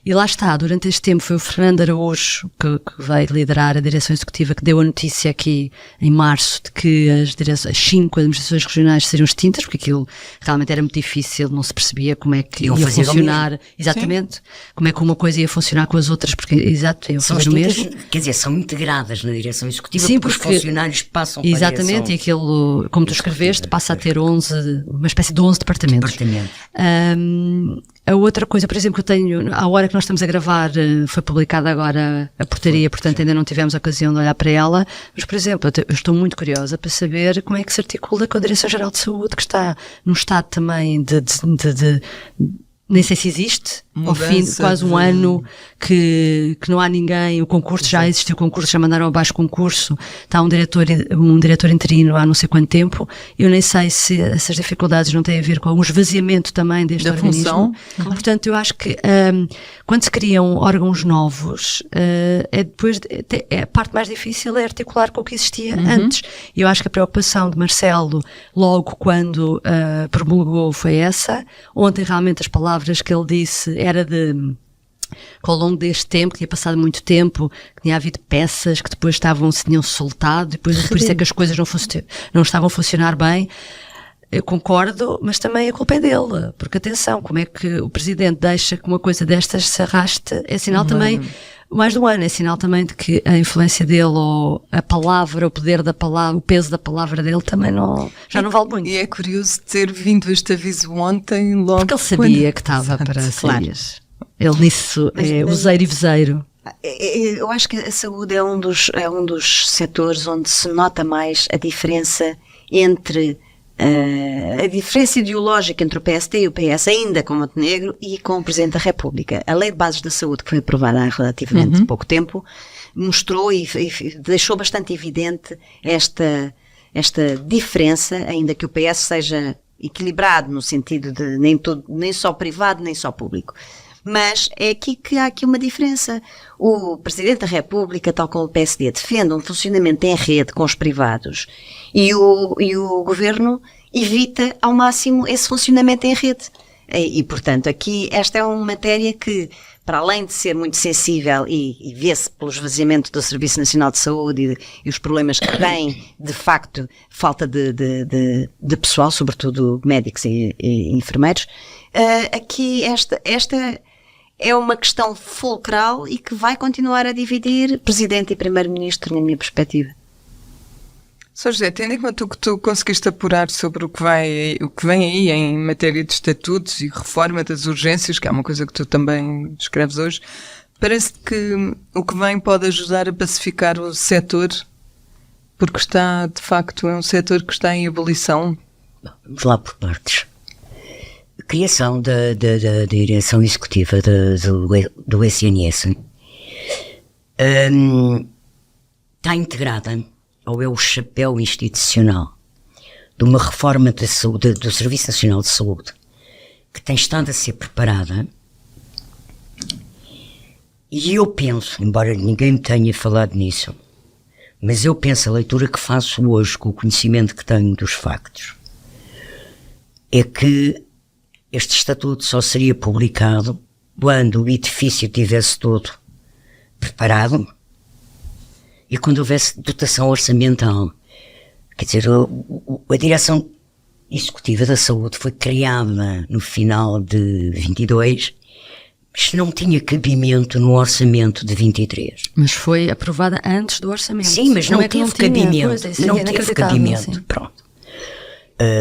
e lá está, durante este tempo foi o Fernando Araújo que veio liderar a direção executiva, que deu a notícia aqui em março de que as 5 administrações regionais seriam extintas, porque aquilo realmente era muito difícil, não se percebia como é que ia funcionar, exatamente, como é que uma coisa ia funcionar com as outras, porque iam fazer o mesmo. Quer dizer, são integradas na direção executiva, sim, porque os funcionários passam para exatamente, e aquilo, como tu escreveste, passa a ter uma espécie de 11 departamentos. A outra coisa, por exemplo, que eu tenho, à hora que nós estamos a gravar, foi publicada agora a portaria, portanto ainda não tivemos a ocasião de olhar para ela, mas, por exemplo, eu estou muito curiosa para saber como é que se articula com a Direção-Geral de Saúde, que está num estado também nem sei se existe, ao fim de quase um ano que não há ninguém, o concurso já existiu, o concurso já mandaram abaixo o concurso, está um diretor interino há não sei quanto tempo, eu nem sei se essas dificuldades não têm a ver com algum esvaziamento também deste organismo. Função. Portanto, eu acho que quando se criam órgãos novos, a parte mais difícil é articular com o que existia antes. E eu acho que a preocupação de Marcelo, logo quando promulgou, foi essa. Ontem realmente as palavras que ele disse era de que ao longo deste tempo, que tinha passado muito tempo, que tinha havido peças que depois se tinham soltado, e depois por isso é que as coisas não estavam a funcionar bem. Eu concordo, mas também a culpa é dele, porque atenção, como é que o Presidente deixa que uma coisa destas se arraste, é sinal também, mais de um ano, é sinal também de que a influência dele, ou a palavra, o poder da palavra, o peso da palavra dele também já não vale muito. E é curioso ter vindo este aviso ontem, logo porque ele sabia que estava para sair. Ele nisso é useiro e veseiro. Eu acho que a saúde é um dos setores onde se nota mais a diferença entre a diferença ideológica entre o PSD e o PS, ainda com Montenegro e com o Presidente da República. A Lei de Bases da Saúde, que foi aprovada há relativamente pouco tempo, mostrou e deixou bastante evidente esta diferença, ainda que o PS seja equilibrado no sentido de nem só privado nem só público. Mas é aqui que há aqui uma diferença. O Presidente da República, tal como o PSD, defende um funcionamento em rede com os privados e o Governo evita ao máximo esse funcionamento em rede. E portanto, aqui esta é uma matéria que, para além de ser muito sensível e vê-se pelo esvaziamento do Serviço Nacional de Saúde e os problemas que tem, de facto, falta de pessoal, sobretudo médicos e enfermeiros, aqui esta é uma questão fulcral e que vai continuar a dividir Presidente e Primeiro-Ministro, na minha perspectiva. Sr. José, tendo em conta o que tu conseguiste apurar sobre o que vem aí em matéria de estatutos e reforma das urgências, que é uma coisa que tu também descreves hoje, parece que o que vem pode ajudar a pacificar o setor, porque de facto, é um setor que está em ebulição. Vamos lá por partes. A criação da direção executiva do SNS está integrada, ou é o chapéu institucional, de uma reforma da saúde, do Serviço Nacional de Saúde, que tem estado a ser preparada, e eu penso, embora ninguém me tenha falado nisso, mas eu penso, a leitura que faço hoje, com o conhecimento que tenho dos factos, é que este estatuto só seria publicado quando o edifício estivesse todo preparado e quando houvesse dotação orçamental. Quer dizer, a Direção Executiva da Saúde foi criada no final de 22, mas não tinha cabimento no orçamento de 23. Mas foi aprovada antes do orçamento. Sim, mas não teve cabimento. Pois, não teve cabimento. Sim. Pronto.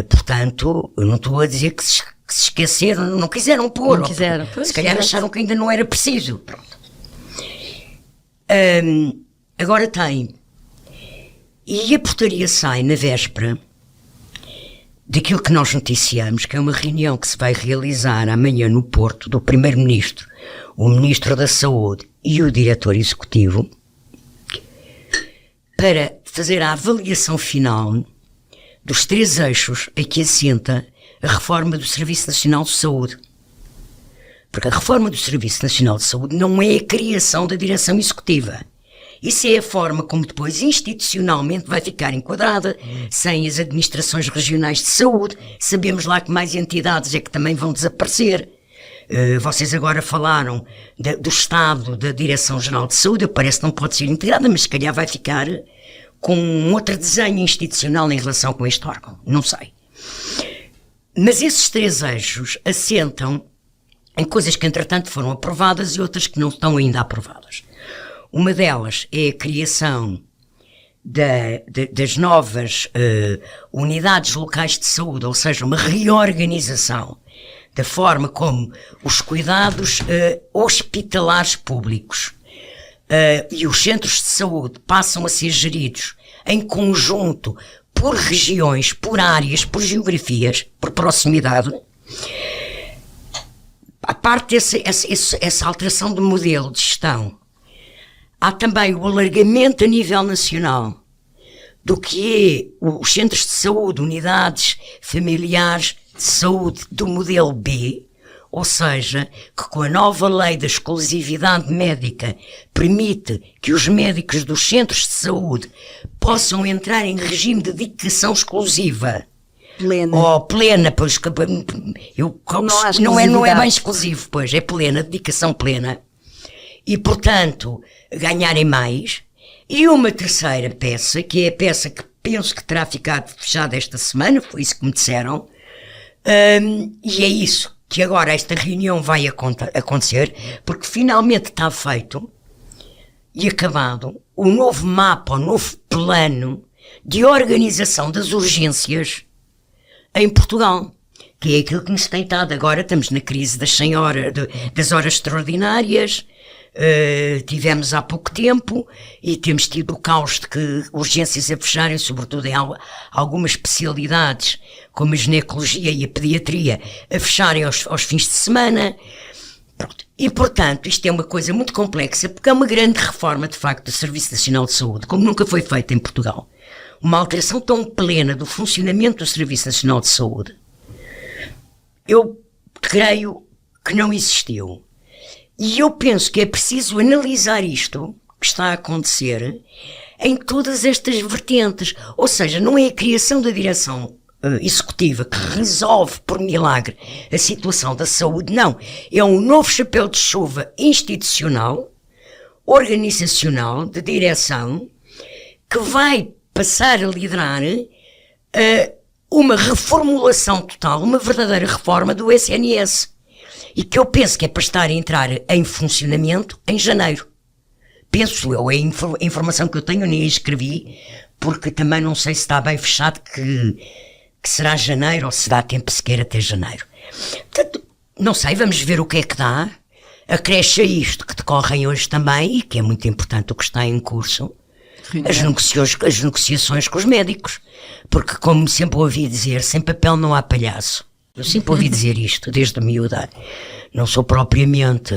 Portanto, eu não estou a dizer que se esqueceram, não quiseram pôr. Não quiseram. Se calhar acharam que ainda não era preciso. Pronto. Agora tem. E a portaria sai na véspera daquilo que nós noticiamos, que é uma reunião que se vai realizar amanhã no Porto, do Primeiro-Ministro, o Ministro da Saúde e o Diretor Executivo, para fazer a avaliação final dos 3 eixos em que assenta a reforma do Serviço Nacional de Saúde. Porque a reforma do Serviço Nacional de Saúde não é a criação da direção executiva. Isso é a forma como depois institucionalmente vai ficar enquadrada, sem as administrações regionais de saúde. Sabemos lá que mais entidades é que também vão desaparecer. Vocês agora falaram do Estado, da Direção-Geral de Saúde, parece que não pode ser integrada, mas se calhar vai ficar com um outro desenho institucional em relação com este órgão, não sei. Mas esses 3 eixos assentam em coisas que entretanto foram aprovadas e outras que não estão ainda aprovadas. Uma delas é a criação das novas unidades locais de saúde, ou seja, uma reorganização da forma como os cuidados hospitalares públicos e os centros de saúde passam a ser geridos em conjunto por regiões, por áreas, por geografias, por proximidade. A parte essa alteração de modelo de gestão, há também o alargamento a nível nacional do que é os centros de saúde, unidades familiares de saúde do modelo B, ou seja, que com a nova lei da exclusividade médica permite que os médicos dos centros de saúde possam entrar em regime de dedicação exclusiva. Plena. Ou plena, pois não é bem exclusivo, pois é plena, dedicação plena. E, portanto, ganharem mais. E uma terceira peça, que é a peça que penso que terá ficado fechada esta semana, foi isso que me disseram, e é isso que agora esta reunião vai acontecer, porque finalmente está feito e acabado o novo mapa, o novo plano de organização das urgências em Portugal, que é aquilo que nos tem dado. Agora estamos na crise das horas extraordinárias, tivemos há pouco tempo e temos tido o caos de que urgências a fecharem, sobretudo em algumas especialidades, como a ginecologia e a pediatria, a fecharem aos fins de semana. Pronto. E, portanto, isto é uma coisa muito complexa, porque é uma grande reforma, de facto, do Serviço Nacional de Saúde, como nunca foi feita em Portugal. Uma alteração tão plena do funcionamento do Serviço Nacional de Saúde, eu creio que não existiu. E eu penso que é preciso analisar isto que está a acontecer em todas estas vertentes. Ou seja, não é a criação da direção executiva que resolve por milagre a situação da saúde, não. É um novo chapéu de chuva institucional, organizacional, de direção, que vai passar a liderar uma reformulação total, uma verdadeira reforma do SNS. E que eu penso que é para estar a entrar em funcionamento em janeiro. Penso eu, é a informação que eu tenho, nem a escrevi, porque também não sei se está bem fechado que será janeiro ou se dá tempo sequer até janeiro. Portanto, não sei, vamos ver o que é que dá. Acresce a isto que decorrem hoje também, e que é muito importante o que está em curso, as negociações com os médicos. Porque, como sempre ouvi dizer, sem papel não há palhaço. Eu sempre ouvi dizer isto, desde miúda. Não sou propriamente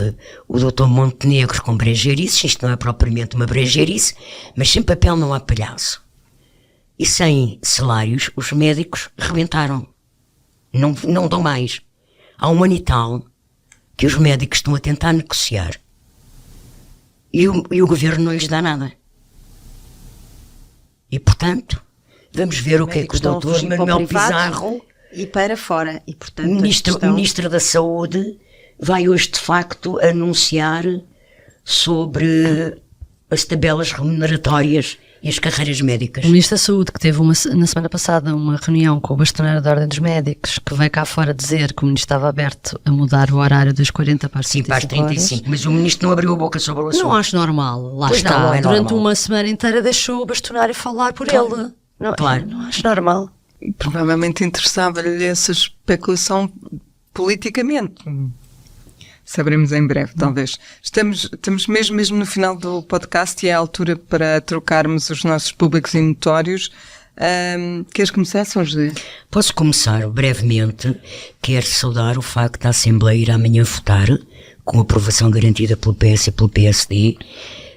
o Dr. Montenegro com brejeirice, isto não é propriamente uma brejeirice, mas sem papel não há palhaço. E sem salários, os médicos rebentaram. Não dão mais. Há um ano e tal que os médicos estão a tentar negociar. E o governo não lhes dá nada. E, portanto, vamos ver o que é que o Dr. Manuel Pizarro... E para fora. E, portanto, Ministro da Saúde vai hoje, de facto, anunciar sobre as tabelas remuneratórias e as carreiras médicas. O Ministro da Saúde, que teve na semana passada uma reunião com o bastonário da Ordem dos Médicos, que veio cá fora dizer que o Ministro estava aberto a mudar o horário das 40 para as 35 para as 35 horas. Mas o Ministro não abriu a boca sobre o assunto. Não acho normal. Lá pois está. Não é Durante normal. uma semana inteira deixou o bastonário falar por ele. Não, claro. Não acho normal. Provavelmente interessava-lhe essa especulação politicamente. Saberemos em breve, talvez. Estamos mesmo no final do podcast e é a altura para trocarmos os nossos públicos e notórios. Queres começar, São José? Posso começar brevemente. Quero saudar o facto da Assembleia ir amanhã votar, com aprovação garantida pelo PS e pelo PSD,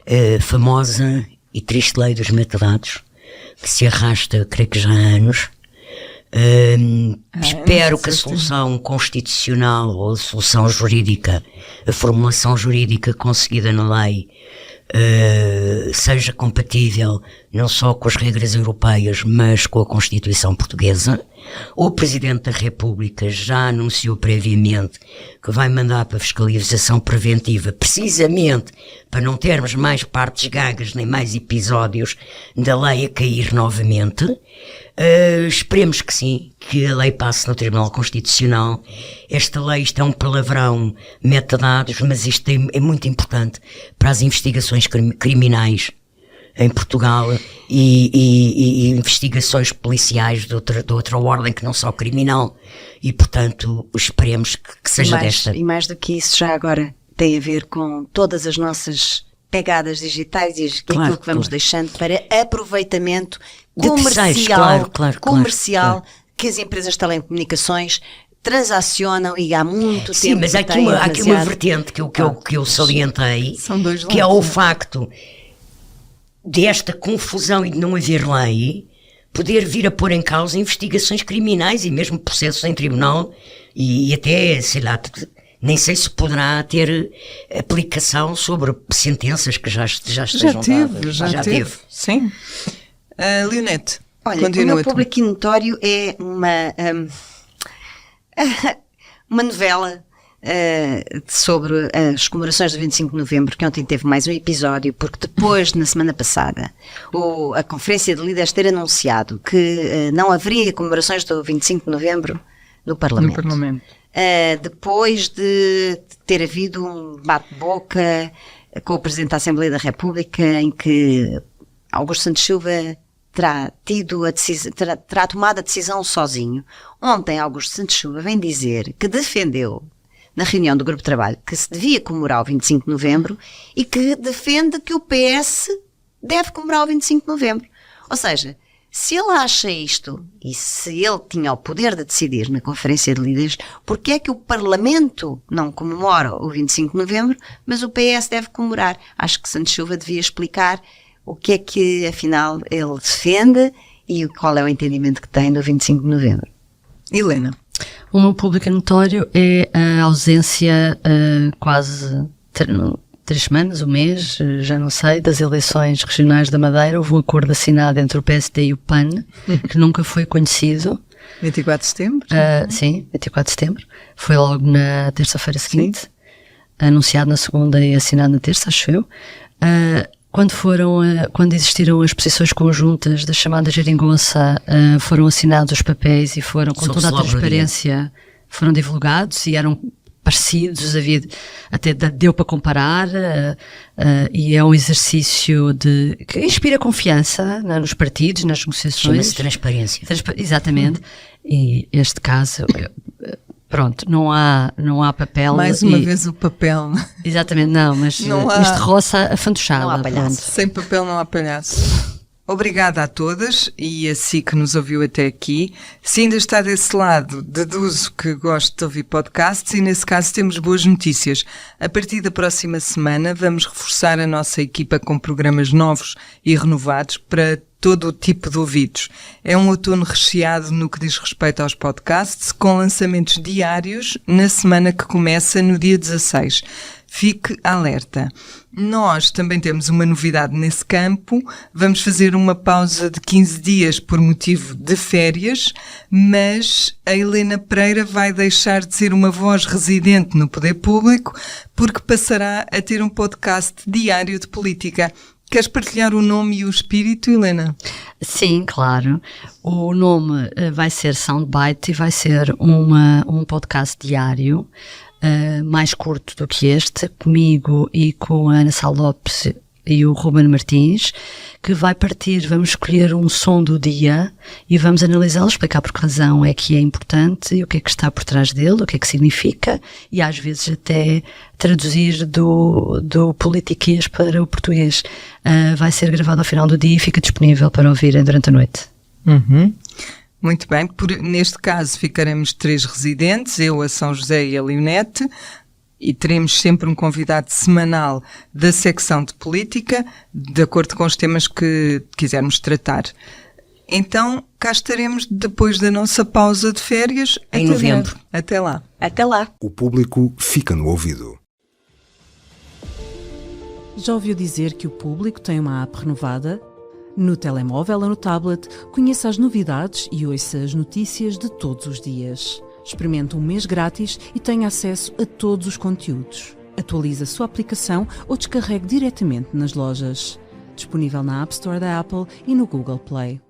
a famosa e triste lei dos metadados, que se arrasta, creio que já há anos. Espero que a solução constitucional ou a solução jurídica, a formulação jurídica conseguida na lei, seja compatível não só com as regras europeias, mas com a Constituição portuguesa. O Presidente da República já anunciou previamente que vai mandar para a fiscalização preventiva, precisamente para não termos mais partes gagas nem mais episódios da lei a cair novamente. Esperemos que sim, que a lei passe no Tribunal Constitucional. Esta lei, isto é um palavrão, metadados, mas isto é muito importante para as investigações criminais em Portugal e investigações policiais de outra ordem que não só criminal, e portanto esperemos que seja desta. E mais do que isso, já agora tem a ver com todas as nossas pegadas digitais e aquilo que vamos deixando para aproveitamento comercial, que as empresas de telecomunicações transacionam e há muito tempo. Sim, mas há aqui uma vertente que eu salientei, que é o facto desta confusão e de não haver lei poder vir a pôr em causa investigações criminais e mesmo processos em tribunal e até, sei lá, nem sei se poderá ter aplicação sobre sentenças que já estejam dadas. Já teve. Sim. Leonete, olha, continua. O meu público notório é uma novela sobre as comemorações do 25 de novembro, que ontem teve mais um episódio, porque depois, na semana passada, a Conferência de Líderes ter anunciado que não haveria comemorações do 25 de novembro no Parlamento. Depois de ter havido um bate-boca com o Presidente da Assembleia da República, em que Augusto Santos Silva terá tomado a decisão sozinho. Ontem, Augusto Santos Silva vem dizer que defendeu, na reunião do Grupo de Trabalho, que se devia comemorar o 25 de novembro e que defende que o PS deve comemorar o 25 de novembro. Ou seja, se ele acha isto, e se ele tinha o poder de decidir na Conferência de Líderes, porque é que o Parlamento não comemora o 25 de novembro, mas o PS deve comemorar? Acho que Santos Silva devia explicar o que é que, afinal, ele defende e qual é o entendimento que tem do 25 de novembro. Helena. O meu público notório é a ausência quase 3 semanas, um mês, já não sei, das eleições regionais da Madeira. Houve um acordo assinado entre o PSD e o PAN, que nunca foi conhecido. 24 de setembro? Sim, 24 de setembro. Foi logo na terça-feira seguinte, sim. Anunciado na segunda e assinado na terça, acho eu. Quando existiram as posições conjuntas da chamada geringonça, foram assinados os papéis e foram, com toda a transparência, foram divulgados e eram parecidos, até deu para comparar, e é um exercício que inspira confiança nos partidos, nas negociações. Chama-se transparência. Exatamente. E este caso, pronto, não há papel. Mais uma vez o papel. Exatamente, não, mas isto roça a fantochada. Não há palhaço. Sem papel não há palhaço. Obrigada a todas e a si que nos ouviu até aqui. Se ainda está desse lado, deduzo que gosto de ouvir podcasts e nesse caso temos boas notícias. A partir da próxima semana vamos reforçar a nossa equipa com programas novos e renovados para todo o tipo de ouvidos. É um outono recheado no que diz respeito aos podcasts, com lançamentos diários na semana que começa no dia 16. Fique alerta. Nós também temos uma novidade nesse campo. Vamos fazer uma pausa de 15 dias por motivo de férias, mas a Helena Pereira vai deixar de ser uma voz residente no poder público porque passará a ter um podcast diário de política. Queres partilhar o nome e o espírito, Helena? Sim, claro. O nome vai ser Soundbite e vai ser um podcast diário, mais curto do que este, comigo e com a Ana Sá Lopes e o Ruben Martins, que vai partir, vamos escolher um som do dia e vamos analisá-lo, explicar por que razão é que é importante e o que é que está por trás dele, o que é que significa e às vezes até traduzir do politiquês para o português. Vai ser gravado ao final do dia e fica disponível para ouvirem durante a noite. Uhum. Muito bem, neste caso ficaremos 3 residentes, eu, a São José e a Leonete, e teremos sempre um convidado semanal da secção de política, de acordo com os temas que quisermos tratar. Então, cá estaremos depois da nossa pausa de férias. Em novembro. Até lá. Até lá. O público fica no ouvido. Já ouviu dizer que o público tem uma app renovada? No telemóvel ou no tablet, conheça as novidades e ouça as notícias de todos os dias. Experimente um mês grátis e tenha acesso a todos os conteúdos. Atualize a sua aplicação ou descarregue diretamente nas lojas. Disponível na App Store da Apple e no Google Play.